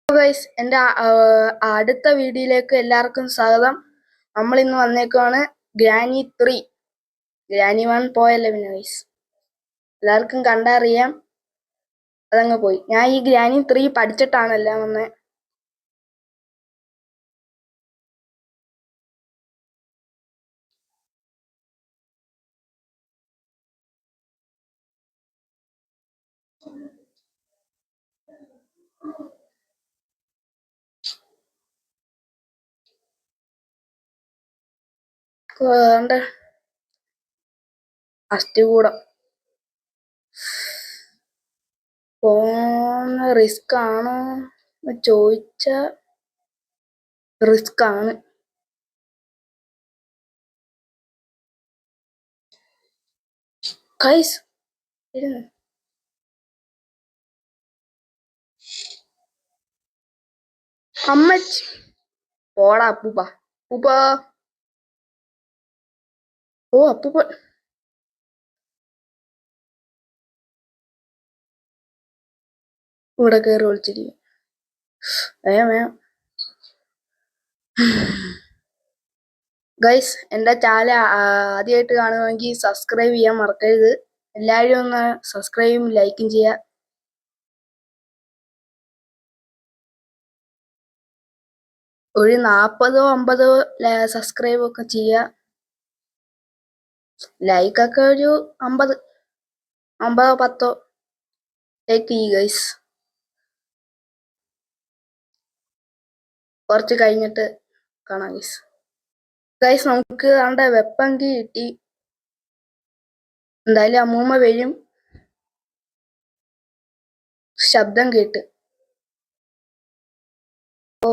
Guys, എൻ്റെ അടുത്ത വീഡിയോയിലേക്ക് എല്ലാവർക്കും സ്വാഗതം. നമ്മൾ ഇന്ന് വന്നേക്കുവാണ് ഗ്രാനി 3. ഗ്രാനി 1 പോയല്ലേ പിന്നെ ഗൈസ്, എല്ലാവർക്കും കണ്ടറിയാം, അതങ്ങ് പോയി. ഞാൻ ഈ ഗ്രാനി 3 പഠിച്ചിട്ടാണല്ലോ വന്നേ. അസ്ഥികൂടം പോന്ന റിസ്ക് ആണോ ചോദിച്ച റിസ്ക് ആണ്. ഗൈസ് അമ്മച്ചി പോടാ അപ്പൂപ്പ. അപ്പൂപ്പ ഓ അപ്പൂപ്പ ഇവിടെ കയറി വിളിച്ചിരിക്കും. വേഗം ഗൈസ്, എൻ്റെ ചാനൽ ആദ്യമായിട്ട് കാണുമെങ്കിൽ സബ്സ്ക്രൈബ് ചെയ്യാൻ മറക്കരുത്. എല്ലാവരും ഒന്ന് സബ്സ്ക്രൈബും ലൈക്കും ചെയ്യുക. ഒരു 40-50 സബ്സ്ക്രൈബ് ഒക്കെ ചെയ്യുക. ലൈക്കൊക്കെ ഒരു 50-10 ലൈക്ക് ചെയ്യുക ഗൈസ്. കുറച്ച് കഴിഞ്ഞിട്ട് കാണാം ഗൈസ്. ഗൈസ്, നമുക്ക് നമ്മുടെ വെപ്പങ്കി കിട്ടി. എന്തായാലും അമ്മൂമ്മ വരും, ശബ്ദം കേട്ട്. ഓ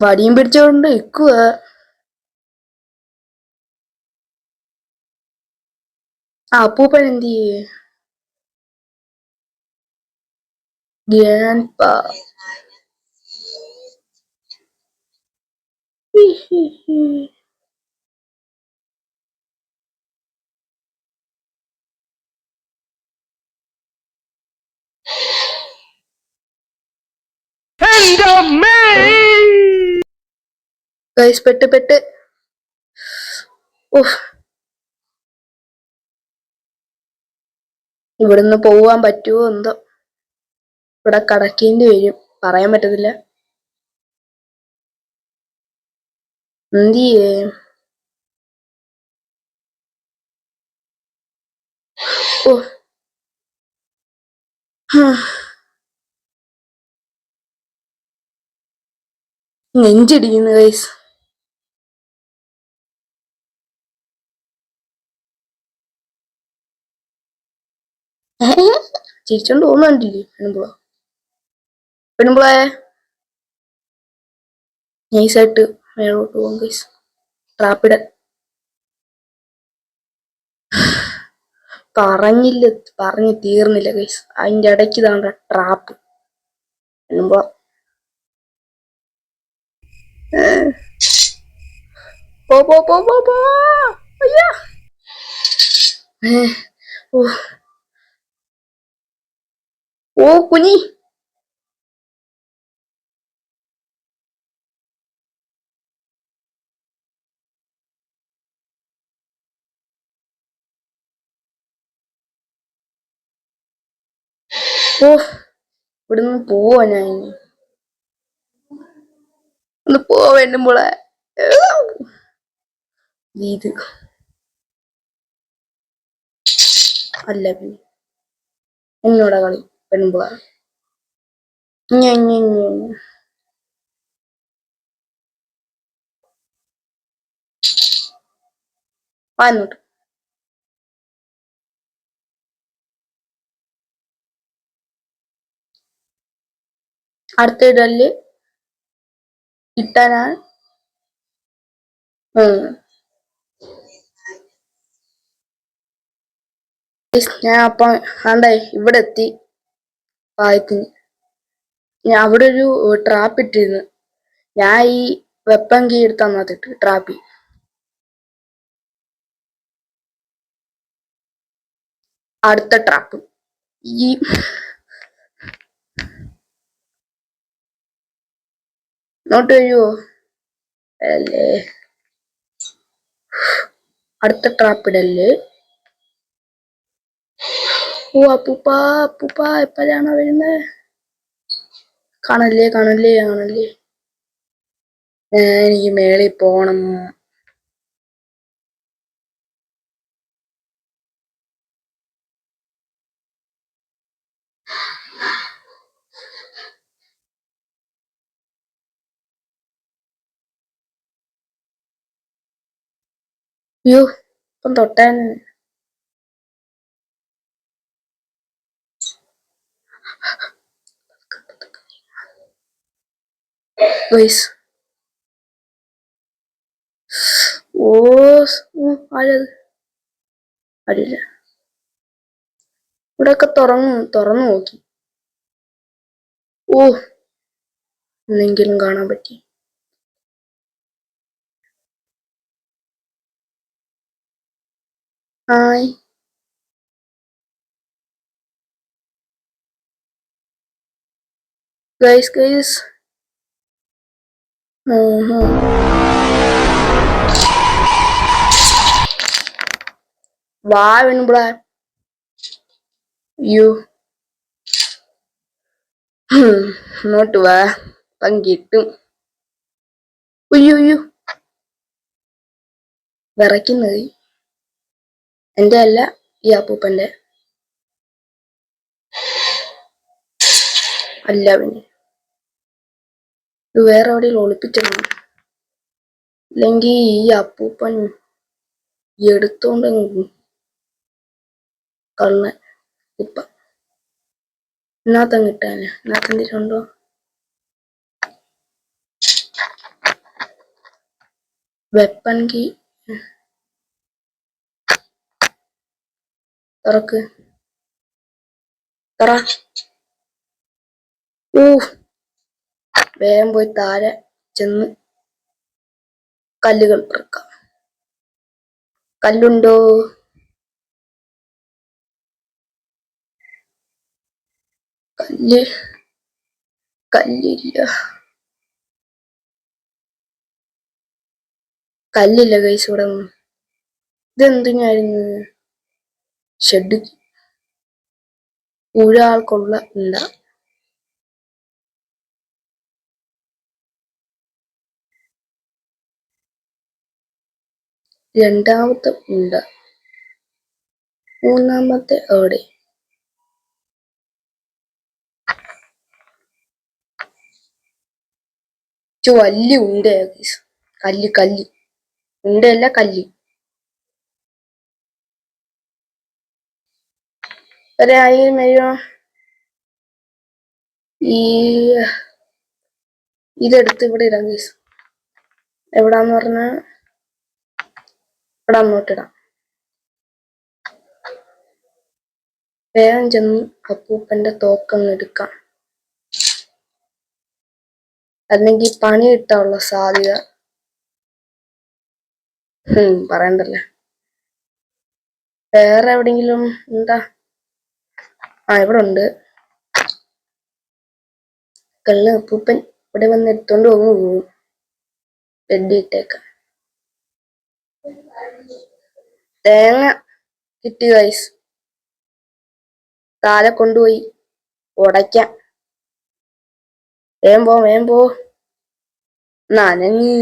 വടിയും പിടിച്ചോണ്ട് നിൽക്കുക. അപ്പൂപ്പൻ എന്ത് ചെയ്യേ? ഗ്രാൻഡ്പാ ഗൈസ്, പെട്ട് ഇവിടുന്ന് പോവാൻ പറ്റുമോ എന്തോ. ഇവിടെ കടക്കേണ്ടി വരും, പറയാൻ പറ്റത്തില്ല. എന്തിയേ? ഓ നെഞ്ചിടിക്കുന്നു ഗൈസ്. ചിരിച്ചോണ്ട് തോന്നുന്നുണ്ടില്ലേ പെണ്ണുമ്പളെ നൈസായിട്ട് മേലോട്ട് പോകും ഗൈസ്. ട്രാപ്പിടൻ പറഞ്ഞു തീർന്നില്ല ഗൈസ്. അതിന്റെ ഇടയ്ക്ക് ഇതാണ്ട ട്രാപ്പ്. പെണ്ണുമ്പള പോ. അയ്യാ ഓ കുഞ്ഞി. ഓ ഇവിടുന്ന് പോവാ ഞാൻ. ഒന്ന് പോവേണ്ടുമ്പോളെ ഇത് അല്ല പിന്നെ എന്നോടാ കളി പെണ്ണുമ്പോള. വന്നോട്ട് അടുത്ത ഇടല് ഇട്ടാനാ. ഞാൻ അപ്പം ആണ്ടേ ഇവിടെ എത്തി. പായത്തിന് ഞാൻ അവിടെ ഒരു ട്രാപ്പ് ഇട്ടിരുന്നു. ഞാൻ ഈ വെപ്പൻ കീ എടുത്ത് തന്നിട്ട് ട്രാപ്പി അടുത്ത ട്രാപ്പ്. ഈ നോട്ട് വരുവോ അല്ലേ? അടുത്ത ട്രാപ്പ് ഇടല്ലേ. ഓ അപ്പൂപ്പ അപ്പൂപ്പ എപ്പോഴാണോ വരുന്നത്? കാണല്ലേ കാണല്ലേ കാണല്ലേ. എനിക്ക് മേളിൽ പോണം. അയ്യോ ഇപ്പം തൊട്ടാൻ. ഓ ആരത്? അറിയില്ല. ഇവിടെയൊക്കെ തുറന്നു നോക്കി. ഓ എന്നെങ്കിലും കാണാൻ പറ്റി. Hi guys. വാ വെൺപിള. യു ഇങ്ങോട്ട് വാ, പങ്കിട്ടും. ഉയ്യോ വിറയ്ക്കുന്നത് എന്റെ അല്ല, ഈ അപ്പൂപ്പന്റെ. അല്ല പിന്നെ ഇത് വേറെ എവിടെയും ഒളിപ്പിച്ചിടണം, ഇല്ലെങ്കിൽ ഈ അപ്പൂപ്പൻ എടുത്തോണ്ട് കള്ളൻ ഉപ്പ ഇതിനകത്തങ്ങ് ഇട്ടാന്. ഇതിനകത്ത് എന്തിട്ടുണ്ടോ? വെപ്പൺ കീ തുറക്ക്. തുറ. വേഗം പോയി താഴെ ചെന്ന് കല്ലുകൾ പെറുക്കാം. കല്ലുണ്ടോ? കല്ലില്ല. കല്ലില്ല ഗൈസ് ഇവിടെ ഒന്നും. ഇതെന്തിനായിരുന്നു? ഷെഡ്. ഒരാൾക്കുള്ള ഇല്ല. രണ്ടാമത്തെ ഉണ്ട്. മൂന്നാമത്തെ അവിടെ. വലിയ ഉണ്ട് കല്ല് ഉണ്ടല്ല കല്ല്. ഈ ഇതെടുത്ത് ഇവിടെ ഇടാം ഗൈസ്. എവിടാന്ന് പറഞ്ഞ ഇവിടെ അങ്ങോട്ടിടാം. വേഗം ചെന്ന് അപ്പൂപ്പന്റെ തോക്കങ്ങ് എടുക്കാം, അല്ലെങ്കിൽ പണി കിട്ടാനുള്ള സാധ്യത പറയണ്ടല്ലേ. വേറെ എവിടെങ്കിലും എന്താ? ഇവിടെ ഉണ്ട് കള്ള്. അപ്പൂപ്പൻ ഇവിടെ വന്ന് എടുത്തോണ്ട് പോകും. വെട്ടിയിട്ടേക്കാം. തേങ്ങ കിട്ടി ഗൈസ്. താഴെ കൊണ്ടുപോയി ഉടയ്ക്കാം. വേഗം പോ നനഞ്ഞ്.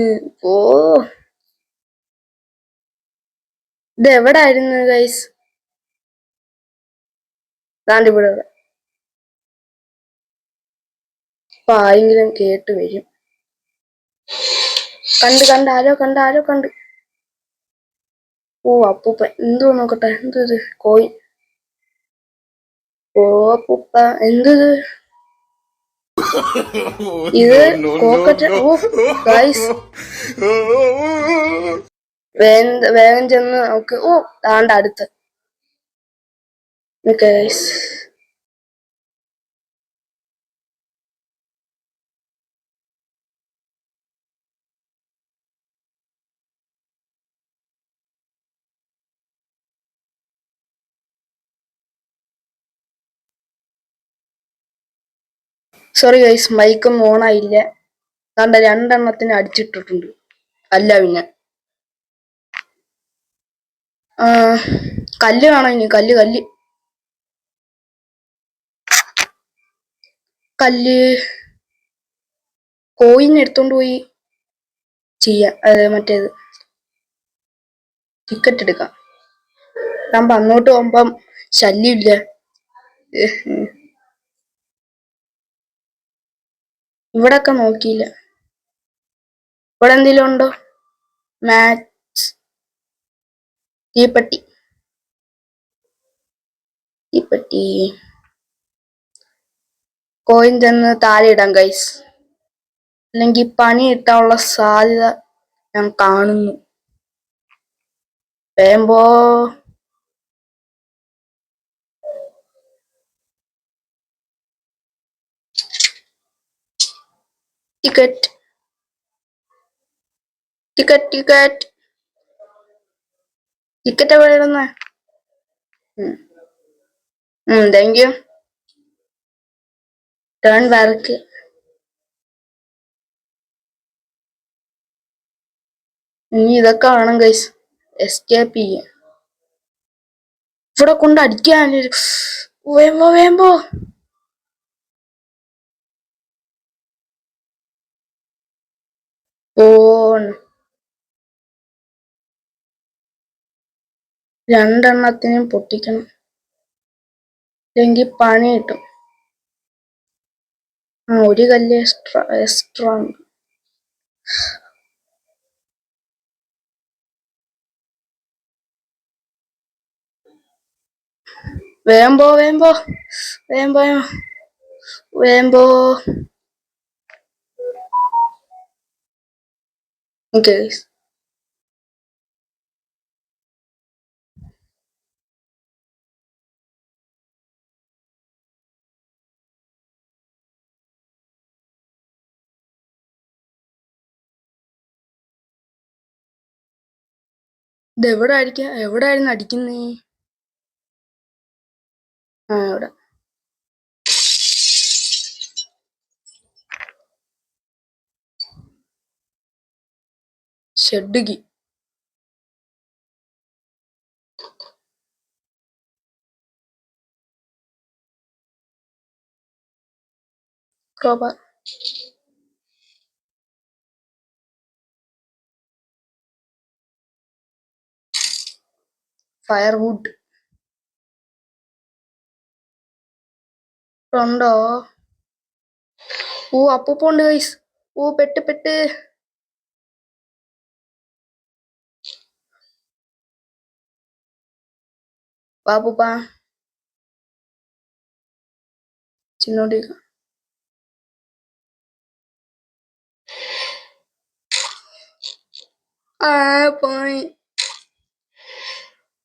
ഇത് എവിടായിരുന്നു ഗൈസ്? ഇവിടെ ഇപ്പൊ ആരെങ്കിലും കേട്ട് വരും. ആരോ കണ്ട്. അപ്പൂപ്പൻ എന്തോ നോക്കട്ടെ. എന്തത്? കോയിൻ. അപ്പൂപ്പ എന്തത്? ഇത് കോക്കറ്റ്. ഗൈസ് വേഗം ചെന്ന് നമുക്ക് താണ്ട അടുത്ത് ഗൈസ്. സോറി ഗൈസ്, മൈക്കൊന്നും ഓണായില്ല. കണ്ട 2 അടിച്ചിട്ടിട്ടുണ്ട്. അല്ല പിന്നെ കല്ല് വേണം ഇനി. കല്ല് കോയിൻ എടുത്തോണ്ട് പോയി ചെയ്യാം. മറ്റേത് ടിക്കറ്റ് എടുക്കാം. നമ്മൾ അങ്ങോട്ട് പോകുമ്പം ശല്യമില്ല. ഇവിടൊക്കെ നോക്കിയില്ല. ഇവിടെ എന്തെങ്കിലും ഉണ്ടോ? മാച്ച് തീപ്പെട്ടി കോയിൻ ചെന്ന് താഴെ ഇടാം ഗൈസ്. അല്ലെങ്കിൽ പണി കിട്ടാനുള്ള സാധ്യത ഞാൻ കാണുന്നു. വേമ്പോ ടിക്കറ്റ് എവിടെ ഇടുന്നേ? Thank you. Turn back. ഇനി ഇതൊക്കെ വേണം ഗൈസ് എസ്കേപ്പ് ചെയ്യാൻ. ഇവിടെ കൊണ്ട് അടിക്കാൻ വേമ്പോ ഓൺ 2 പൊട്ടിക്കണം. അല്ലെങ്കിൽ പണി കിട്ടും. ഒരു കല്ല് എക്സ്ട്രാ ഉണ്ട്. വേമ്പോ ഗൈസ്. ഇത് എവിടായിരുന്നു അടിക്കുന്നേ? ഇവിടെ. ഷെഡ്ഡുകി. ക്രോബാർ. ഫയർവുഡ് ഉണ്ടോ? അപ്പൂപ്പുണ്ട് ഗൈസ്. പെട്ട് അപ്പൂപ്പ ചിന്നോടി.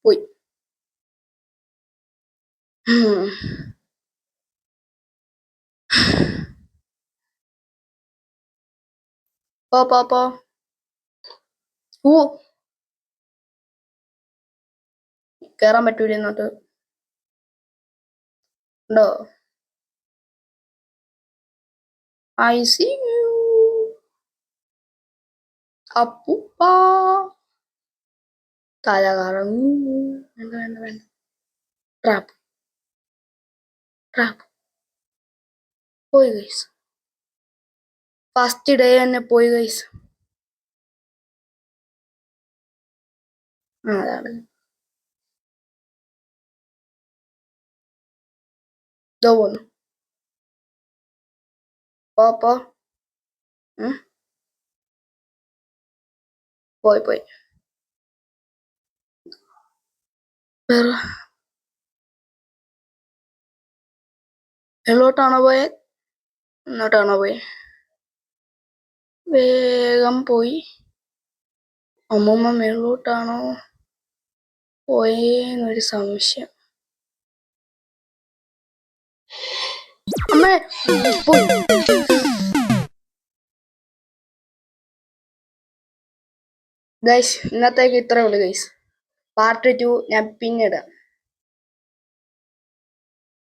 പോയി പോ. കേറാൻ പറ്റൂല ഇങ്ങോട്ട്. ഉണ്ടോ? ഐ സി യു അപ്പൂപ്പ. തല കറങ്ങുന്നു. വേണ്ട. ട്രാപ്പ് പോയി ഗൈസ്. ഫസ്റ്റ് ഡേ തന്നെ പോയി ഗൈസ്. അതാണ് ഇതോ പോന്നു. പോ. പോയി. എങ്ങോട്ടാണോ പോയെ? ഇങ്ങോട്ടാണോ പോയെ? വേഗം പോയി. അമ്മൂമ്മ മേലോട്ടാണോ പോയേന്നൊരു സംശയം. അമ്മേ ഗൈസ്, ഇന്നത്തേക്ക് ഇത്രേ ഉള്ളൂ ഗൈസ്. പാർട്ട് 2 ഞാൻ പിന്നിടാം.